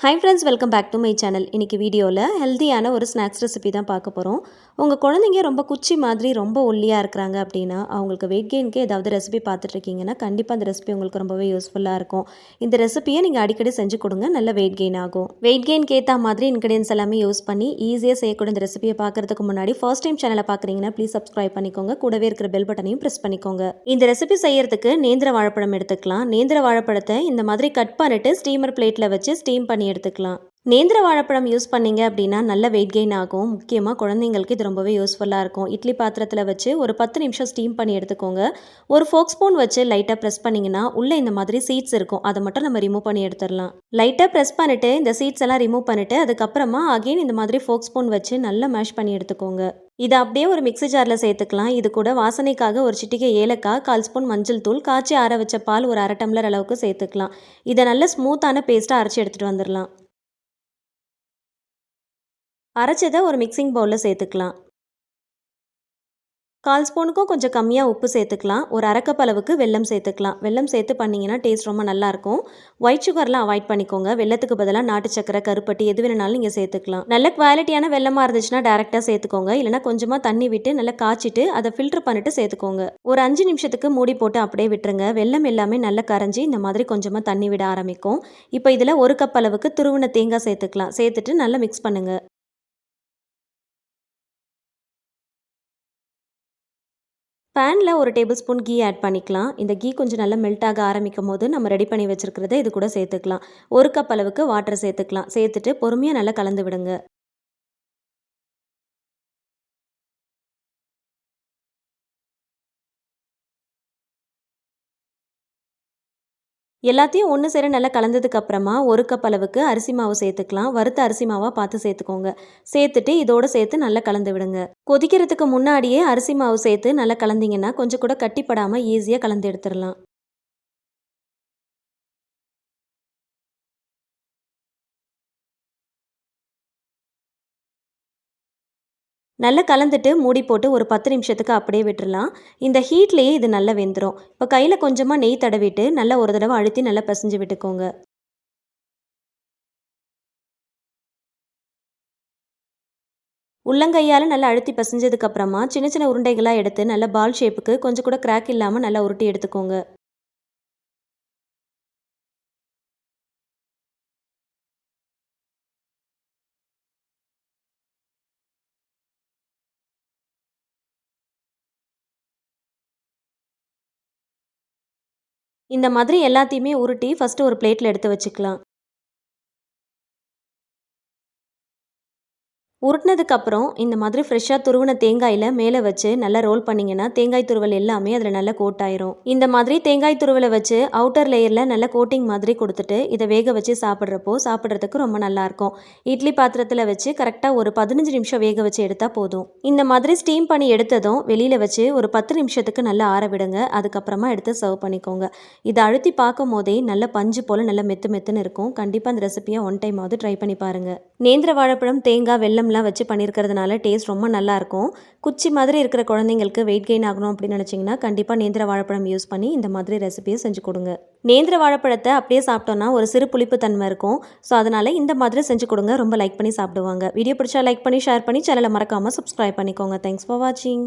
Hi friends, welcome back to my channel. இன்றைக்கி வீடியோவில் ஹெல்த்தியான ஒரு ஸ்நாக்ஸ் ரெசிபி தான் பார்க்க போகிறோம். உங்கள் குழந்தைங்க ரொம்ப குச்சி மாதிரி ரொம்ப ஒல்லியாக இருக்கிறாங்க அப்படின்னா, அவங்களுக்கு வெயிட் கெயினுக்கு ஏதாவது ரெசிபி பார்த்துட்ருக்கீங்கன்னா கண்டிப்பாக அந்த ரெசிபி உங்களுக்கு ரொம்பவே யூஸ்ஃபுல்லாக இருக்கும். இந்த ரெசிபியை நீங்கள் அடிக்கடி செஞ்சு கொடுங்க, நல்ல வெயிட் கெயின் ஆகும். வெயிட் கெயினுக்கு ஏற்ற மாதிரி இன்க்ரீடியன்ஸ் எல்லாமே யூஸ் பண்ணி ஈஸியாக செய்யக்கூடிய இந்த ரெசிபியை பார்க்குறதுக்கு முன்னாடி ஃபர்ஸ்ட் டைம் சேனலை பார்க்குறீங்கன்னா ப்ளீஸ் சப்ஸ்கிரைப் பண்ணிக்கோங்க. கூடவே இருக்கிற பெல் பட்டனையும் ப்ரெஸ் பண்ணிக்கோங்க. இந்த ரெசிபி செய்யறதுக்கு நேந்திர வாழைப்பழம் எடுத்துக்கலாம். நேந்திர வாழைப்பழத்தை இந்த மாதிரி கட் பண்ணிட்டு ஸ்டீமர் பிளேட்டில் வச்சு ஸ்டீம் பண்ணி எடுத்துக்கலாம். நேந்திர வாழைப்பழம் யூஸ் பண்ணீங்க அப்படின்னா நல்ல வெயிட் கெயின் ஆகும். முக்கியமாக குழந்தைங்களுக்கு இது ரொம்பவே யூஸ்ஃபுல்லாக இருக்கும். இட்லி பாத்திரத்தில் வச்சு ஒரு 10 நிமிஷம் ஸ்டீம் பண்ணி எடுத்துக்கோங்க. ஒரு ஃபோக் ஸ்பூன் வச்சு லைட்டாக ப்ரெஸ் பண்ணிங்கன்னா உள்ளே இந்த மாதிரி சீட்ஸ் இருக்கும், அதை மட்டும் நம்ம ரிமூவ் பண்ணி எடுத்துடலாம். லைட்டாக ப்ரெஸ் பண்ணிவிட்டு இந்த சீட்ஸ் எல்லாம் ரிமூவ் பண்ணிவிட்டு அதுக்கப்புறமா அகெயின் இந்த மாதிரி ஃபோக் ஸ்பூன் வச்சு நல்லா மேஷ் பண்ணி எடுத்துக்கோங்க. இதை அப்படியே ஒரு மிக்ஸி ஜாரில் சேர்த்துக்கலாம். இது கூட வாசனைக்காக ஒரு சிட்டிகை ஏலக்காய், 1/4 ஸ்பூன் மஞ்சள் தூள், காய்ச்சி ஆற வச்ச பால் ஒரு 1/2 டம்ளர் அளவுக்கு சேர்த்துக்கலாம். இதை நல்ல ஸ்மூத்தான பேஸ்ட்டாக அரைச்சி எடுத்துகிட்டு வந்துடலாம். அரைச்சதை ஒரு மிக்சிங் பவுலில் சேர்த்துக்கலாம். 1/4 ஸ்பூனுக்கும் கொஞ்சம் கம்மியாக உப்பு சேர்த்துக்கலாம். ஒரு 1/2 கப் அளவுக்கு வெல்லம் சேர்த்துக்கலாம். வெல்லம் சேர்த்து பண்ணிங்கன்னா டேஸ்ட் ரொம்ப நல்லாயிருக்கும். ஒயிட் சுகர்லாம் அவாய்ட் பண்ணிக்கோங்க. வெல்லத்துக்கு பதிலாக நாட்டு சக்கரை, கருப்பட்டி எது வேணுனாலும் நீங்கள் சேர்த்துக்கலாம். நல்ல குவாலிட்டியான வெல்லமாக இருந்துச்சுன்னா டேரெக்டாக சேர்த்துக்கோங்க. இல்லைனா கொஞ்சமாக தண்ணி விட்டு நல்லா காய்ச்சிட்டு அதை ஃபில்டர் பண்ணிட்டு சேர்த்துக்கோங்க. ஒரு 5 நிமிஷத்துக்கு மூடி போட்டு அப்படியே விட்டுருங்க. வெல்லம் எல்லாமே நல்லா கரைஞ்சி இந்த மாதிரி கொஞ்சமாக தண்ணி விட ஆரம்பிக்கும். இப்போ இதில் 1 கப் அளவுக்கு துருவின தேங்காய் சேர்த்துக்கலாம். சேர்த்துட்டு நல்லா மிக்ஸ் பண்ணுங்கள். பேனில் ஒரு டேபிள் ஸ்பூன் கீ ஆட் பண்ணிக்கலாம். இந்த கீ கொஞ்சம் நல்லா மெல்ட் ஆக ஆரம்பிக்கும் போது நம்ம ரெடி பண்ணி வச்சுருக்கிறத இது கூட சேர்த்துக்கலாம். 1 கப் அளவுக்கு வாட்டர் சேர்த்துக்கலாம். சேர்த்துட்டு பொறுமையாக நல்லா கலந்து விடுங்க. எல்லாத்தையும் ஒன்று சேர நல்லா கலந்ததுக்கு அப்புறமா 1 கப் அளவுக்கு அரிசி மாவு சேர்த்துக்கலாம். வறுத்த அரிசி மாவாக பார்த்து சேர்த்துக்கோங்க. சேர்த்துட்டு இதோடு சேர்த்து நல்லா கலந்து விடுங்க. கொதிக்கிறதுக்கு முன்னாடியே அரிசி மாவு சேர்த்து நல்லா கலந்தீங்கன்னா கொஞ்சம் கூட கட்டிப்படாமல் ஈஸியாக கலந்து எடுத்துடலாம். நல்லா கலந்துட்டு மூடி போட்டு ஒரு 10 நிமிஷத்துக்கு அப்படியே விட்டுறலாம். இந்த ஹீட்லேயே இது நல்லா வெந்துடும். இப்போ கையில் கொஞ்சமாக நெய் தடவிட்டு நல்லா ஒரு தடவை அழுத்தி நல்லா பிசைஞ்சு விட்டுக்கோங்க. உள்ளங்கையால் நல்லா அழுத்தி பிசைஞ்சதுக்கப்புறமா சின்ன சின்ன உருண்டைகளாக எடுத்து நல்லா பால் ஷேப்புக்கு கொஞ்சம் கூட கிராக் இல்லாமல் நல்லா உருட்டி எடுத்துக்கோங்க. இந்த மாதிரி எல்லாத்தையுமே உருட்டி ஃபஸ்ட்டு ஒரு பிளேட்டில் எடுத்து வச்சுக்கலாம். உருட்டினதுக்கப்புறம் இந்த மாதிரி ஃப்ரெஷ்ஷாக துருவின தேங்காயில் மேலே வச்சு நல்லா ரோல் பண்ணிங்கன்னா தேங்காய் துருவல் எல்லாமே அதில் நல்லா கோட் ஆயிரும். இந்த மாதிரி தேங்காய் துருவலை வச்சு அவுட்டர் லேயரில் நல்லா கோட்டிங் மாதிரி கொடுத்துட்டு இதை வேக வச்சு சாப்பிட்றதுக்கு ரொம்ப நல்லாயிருக்கும். இட்லி பாத்திரத்தில் வச்சு கரெக்டாக ஒரு 15 நிமிஷம் வேக வச்சு எடுத்தால் போதும். இந்த மாதிரி ஸ்டீம் பண்ணி எடுத்ததும் வெளியில் வச்சு ஒரு 10 நிமிஷத்துக்கு நல்லா ஆற விடுங்க. அதுக்கப்புறமா எடுத்து சர்வ் பண்ணிக்கோங்க. இதை அழுத்தி பார்க்கும் போதே நல்ல பஞ்சு போல் நல்லா மெத்துன்னு இருக்கும். கண்டிப்பாக அந்த ரெசிபியை ஒன் டைமாவது ட்ரை பண்ணி பாருங்கள். நேந்திர வாழைப்பழம், தேங்காய், வெல்லம் வச்சு பண்ணியிருக்கிறதுனால டேஸ்ட் ரொம்ப நல்லாயிருக்கும். குச்சி மாதிரி இருக்கிற குழந்தைங்களுக்கு வெயிட் கெயின் ஆகணும் அப்படின்னு நினச்சிங்கன்னா கண்டிப்பாக நேந்திர வாழைப்பழம் யூஸ் பண்ணி இந்த மாதிரி ரெசிபியை செஞ்சு கொடுங்க. நேந்திர வாழைப்பழத்தை அப்படியே சாப்பிட்டோன்னா ஒரு சிறு புளிப்பு தன்மை இருக்கும். ஸோ அதனால் இந்த மாதிரி செஞ்சு கொடுங்க. ரொம்ப லைக் பண்ணி சாப்பிடுவாங்க. வீடியோ பிடிச்சா லைக் பண்ணி ஷேர் பண்ணி சேனலை மறக்காமல் சப்ஸ்கிரைப் பண்ணிக்கோங்க. தேங்க்ஸ் ஃபார் வாட்சிங்.